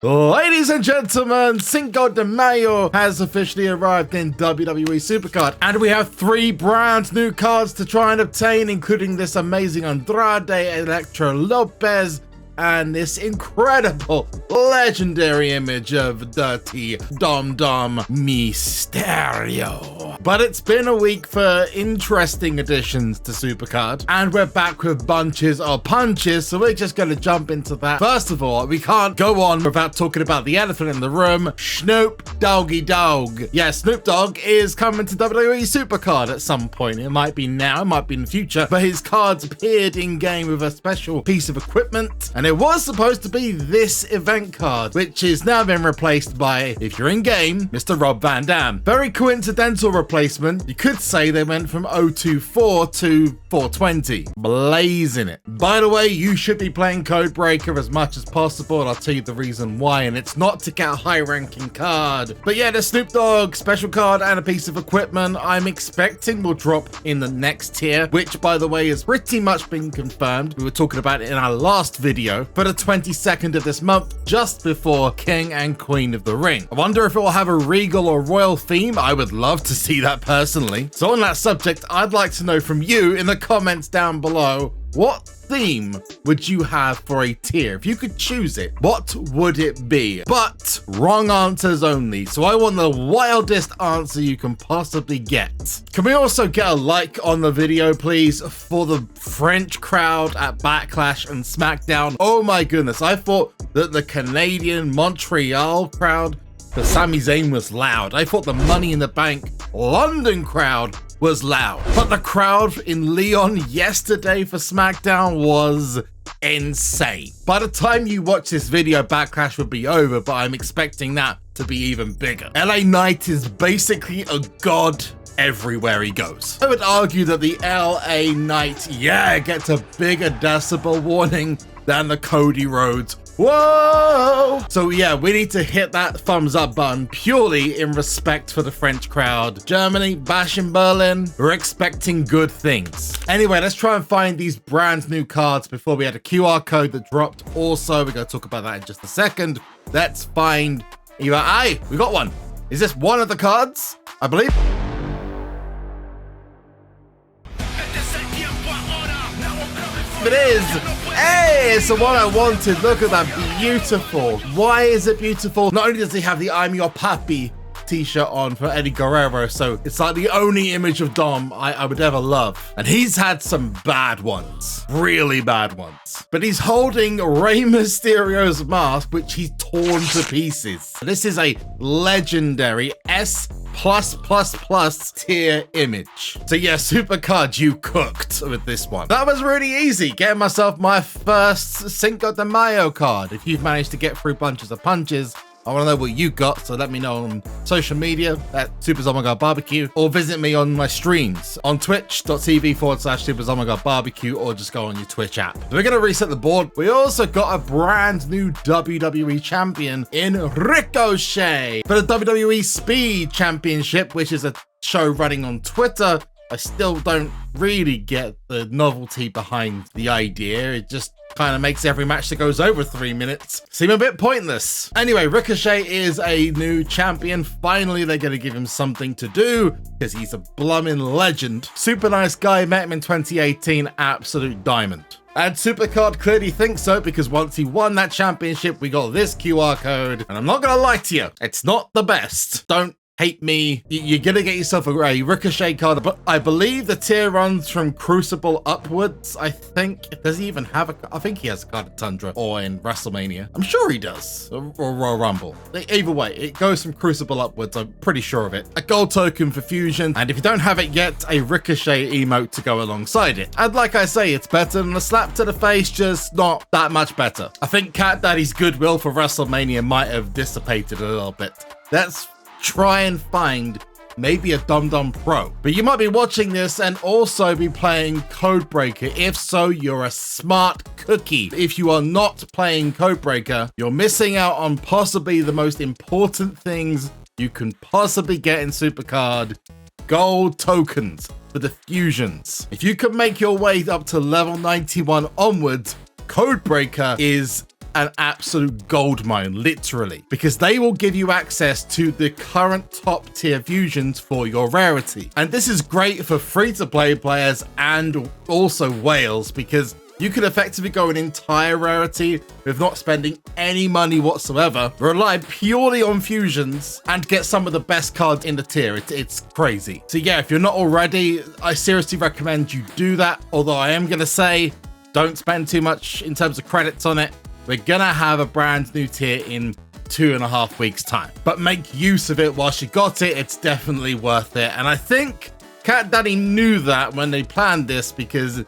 Ladies and gentlemen, Cinco De Mayo has officially arrived in WWE SuperCard, and we have 3 brand new cards to try and obtain, including this amazing Andrade, Electro Lopez, and this incredible, legendary image of Dirty Dominik Mysterio. But it's been a week for interesting additions to SuperCard, and we're back with bunches of punches, so we're just going to jump into that. First of all, we can't go on without talking about the elephant in the room, Snoop Doggy Dogg. Yeah, Snoop Dogg is coming to WWE SuperCard at some point. It might be now, it might be in the future, but his cards appeared in-game with a special piece of equipment, and it was supposed to be this event card, which is now been replaced by, if you're in-game, Mr. Rob Van Dam. Very coincidental replacement. You could say they went from 024 to 420. Blazing it. By the way, you should be playing Codebreaker as much as possible, and I'll tell you the reason why, and it's not to get a high-ranking card. But yeah, the Snoop Dogg special card and a piece of equipment I'm expecting will drop in the next tier, which, by the way, has pretty much been confirmed. We were talking about it in our last video for the 22nd of this month, just before King and Queen of the Ring. I wonder if it will have a regal or royal theme. I would love to see that personally. So on that subject, I'd like to know from you in the comments down below, what theme would you have for a tier? If you could choose it, what would it be? But wrong answers only. So I want the wildest answer you can possibly get. Can we also get a like on the video, please, for the French crowd at Backlash and SmackDown? Oh my goodness, I thought that the Canadian Montreal crowd for Sami Zayn was loud. I thought the Money in the Bank London crowd was loud, but the crowd in Lyon yesterday for SmackDown was insane. By the time you watch this video, Backlash would be over, but I'm expecting that to be even bigger. LA Knight is basically a god everywhere he goes. I would argue that the LA Knight, gets a bigger decibel warning than the Cody Rhodes. Whoa! So yeah, we need to hit that thumbs up button purely in respect for the French crowd. Germany, bashing Berlin, we're expecting good things. Anyway, let's try and find these brand new cards before we had a QR code that dropped. Also, we're going to talk about that in just a second. Let's find we got one. Is this one of the cards? I believe. It is. Hey, it's the one I wanted. Look at that, beautiful. Why is it beautiful? Not only does he have the I'm Your Papi t-shirt on for Eddie Guerrero, so it's like the only image of Dom I would ever love. And he's had some bad ones, really bad ones. But he's holding Rey Mysterio's mask, which he's torn to pieces. This is a legendary S+++ tier image. So yeah, SuperCard, you cooked with this one. That was really easy, getting myself my first Cinco De Mayo card. If you've managed to get through bunches of punches, I want to know what you got, so let me know on social media at SuperZomgbBBQ, or visit me on my streams on twitch.tv/SuperZomgbBBQ, or just go on your Twitch app. So we're going to reset the board. We also got a brand new WWE champion in Ricochet for the WWE Speed Championship, which is a show running on Twitter. I still don't really get the novelty behind the idea. It just kind of makes every match that goes over 3 minutes seem a bit pointless. Anyway, Ricochet is a new champion. Finally, they're going to give him something to do because he's a blummin' legend. Super nice guy, met him in 2018, absolute diamond. And SuperCard clearly thinks so, because once he won that championship, we got this QR code. And I'm not going to lie to you, it's not the best. Don't hate me. You're gonna get yourself a Ricochet card, but I believe the tier runs from Crucible upwards. I think. Does he even have a? I think he has a card at Tundra or in WrestleMania. I'm sure he does, or Royal Rumble. Either way, it goes from Crucible upwards. I'm pretty sure of it. A gold token for Fusion, and if you don't have it yet, a Ricochet emote to go alongside it. And like I say, it's better than a slap to the face, just not that much better. I think Cat Daddy's goodwill for WrestleMania might have dissipated a little bit. Let's try and find maybe a Dum Dum Pro. But you might be watching this and also be playing Codebreaker. If so, you're a smart cookie. If you are not playing Codebreaker, you're missing out on possibly the most important things you can possibly get in SuperCard: gold tokens for the fusions. If you can make your way up to level 91 onwards, Codebreaker is an absolute goldmine, literally, because they will give you access to the current top tier fusions for your rarity. And this is great for free-to-play players and also whales, because you can effectively go an entire rarity with not spending any money whatsoever, rely purely on fusions, and get some of the best cards in the tier. It's crazy. So yeah, if you're not already, I seriously recommend you do that. Although I am going to say, don't spend too much in terms of credits on it. We're going to have a brand new tier in 2.5 weeks time. But make use of it whilst you got it. It's definitely worth it. And I think Cat Daddy knew that when they planned this, because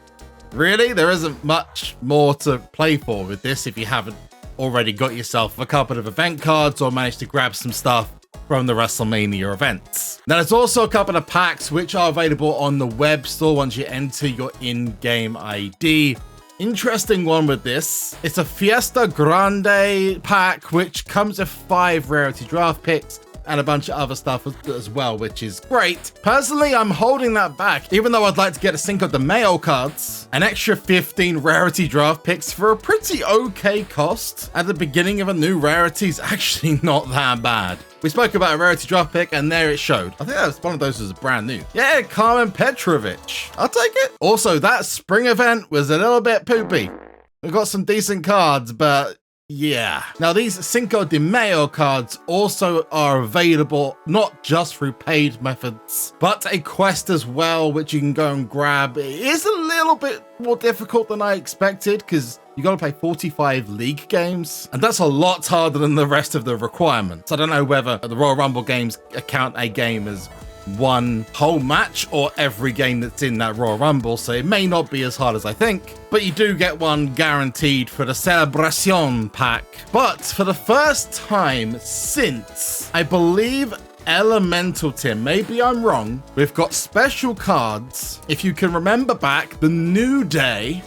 really, there isn't much more to play for with this if you haven't already got yourself a couple of event cards or managed to grab some stuff from the WrestleMania events. Now, there's also a couple of packs which are available on the web store once you enter your in-game ID. Interesting one with this. It's a Fiesta Grande pack, which comes with 5 rarity draft picks and a bunch of other stuff as well, which is great. Personally, I'm holding that back, even though I'd like to get a Cinco De Mayo cards, an extra 15 rarity draft picks for a pretty okay cost at the beginning of a new rarity is actually not that bad. We spoke about a rarity draft pick, and there it showed. I think that was one of those was brand new. Yeah, Carmen Petrovic. I'll take it. Also, that spring event was a little bit poopy. We got some decent cards, but yeah. Now, these Cinco de Mayo cards also are available not just through paid methods, but a quest as well, which you can go and grab. It is a little bit more difficult than I expected, because you got to play 45 league games, and that's a lot harder than the rest of the requirements. I don't know whether the Royal Rumble games count a game as one whole match or every game that's in that Royal Rumble, so it may not be as hard as I think, but you do get one guaranteed for the Celebration pack. But for the first time since, I believe, Elemental Team, maybe I'm wrong, we've got special cards. If you can remember back, the New Day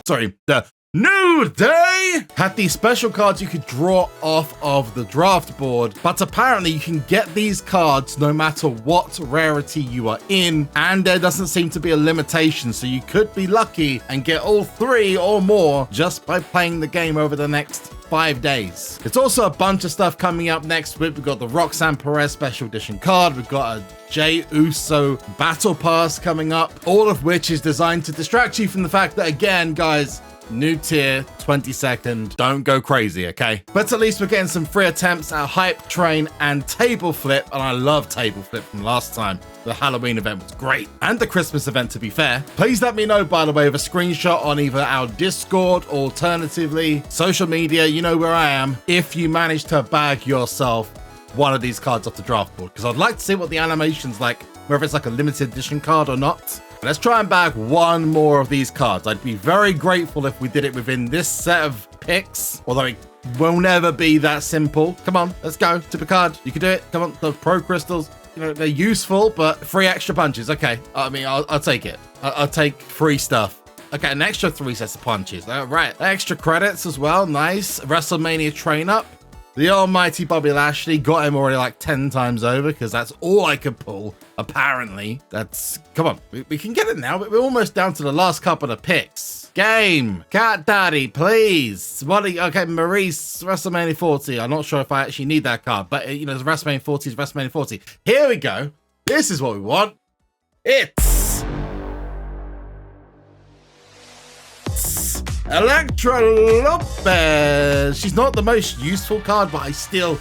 had these special cards you could draw off of the draft board, but apparently you can get these cards no matter what rarity you are in, and there doesn't seem to be a limitation, so you could be lucky and get all 3 or more just by playing the game over the next 5 days. It's also a bunch of stuff coming up next week. We've got the Roxanne Perez special edition card, we've got a Jey Uso battle pass coming up, all of which is designed to distract you from the fact that, again, guys, new tier, 22nd. Don't go crazy, okay? But at least we're getting some free attempts at Hype Train and Table Flip, and I love Table Flip from last time. The Halloween event was great, and the Christmas event, to be fair. Please let me know, by the way, with a screenshot on either our Discord, alternatively, social media, you know where I am, if you manage to bag yourself one of these cards off the draft board, because I'd like to see what the animation's like, whether it's like a limited edition card or not. Let's try and bag one more of these cards. I'd be very grateful if we did it within this set of picks, although it will never be that simple. Come on, let's go. SuperCard, you can do it. Come on, the Pro Crystals, you know, they're useful, but 3 extra punches. Okay, I mean, I'll take it. I'll take free stuff. Okay, an extra 3 sets of punches. All right, extra credits as well. Nice. WrestleMania train up. The almighty Bobby Lashley, got him already like 10 times over, because that's all I could pull, apparently. That's, come on, we can get it now, but we're almost down to the last couple of picks. Game, Cat Daddy, please. Okay, Maurice, WrestleMania 40. I'm not sure if I actually need that card, but you know, WrestleMania 40 is WrestleMania 40. Here we go. This is what we want. It's Elektra Lopez. She's not the most useful card, but I still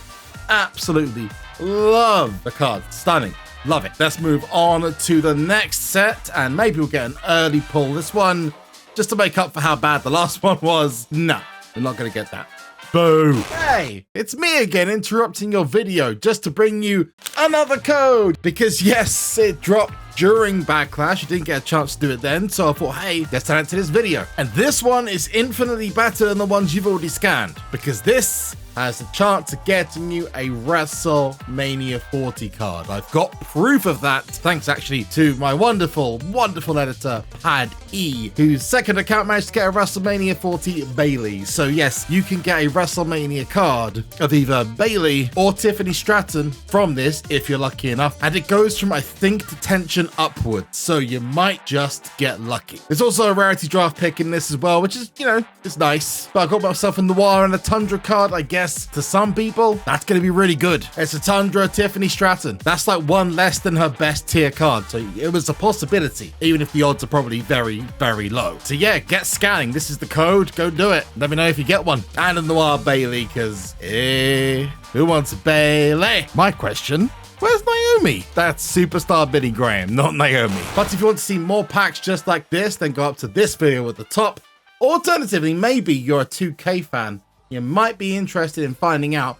absolutely love the card. Stunning. Love it. Let's move on to the next set, and maybe we'll get an early pull. This one, just to make up for how bad the last one was. No, we're not going to get that. Boo. Hey, it's me again, interrupting your video just to bring you another code, because yes, it dropped during Backlash. I didn't get a chance to do it then, so I thought, hey, let's add it to this video. And this one is infinitely better than the ones you've already scanned, because this has the chance of getting you a WrestleMania 40 card. I've got proof of that, thanks actually to my wonderful, wonderful editor, Pad E, whose second account managed to get a WrestleMania 40 Bayley. So yes, you can get a WrestleMania card of either Bayley or Tiffany Stratton from this if you're lucky enough, and it goes from, I think, detention upwards, so you might just get lucky. There's also a rarity draft pick in this as well, which is, you know, it's nice, but I got myself a Noir and a Tundra card. I guess to some people that's going to be really good. It's a Tundra Tiffany Stratton. That's like one less than her best tier card, so it was a possibility, even if the odds are probably very, very low. So yeah, get scanning. This is the code. Go do it. Let me know if you get one. And a Noir Bayley, because who wants a Bayley? My question: where's Naomi? That's Superstar Billy Graham, not Naomi. But if you want to see more packs just like this, then go up to this video at the top. Alternatively, maybe you're a 2K fan. You might be interested in finding out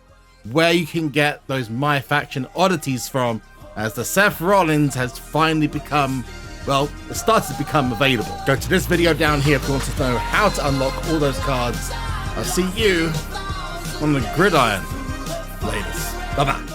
where you can get those My Faction oddities from, as the Seth Rollins has finally become, well, it started to become available. Go to this video down here if you want to know how to unlock all those cards. I'll see you on the gridiron. Latest. Bye-bye.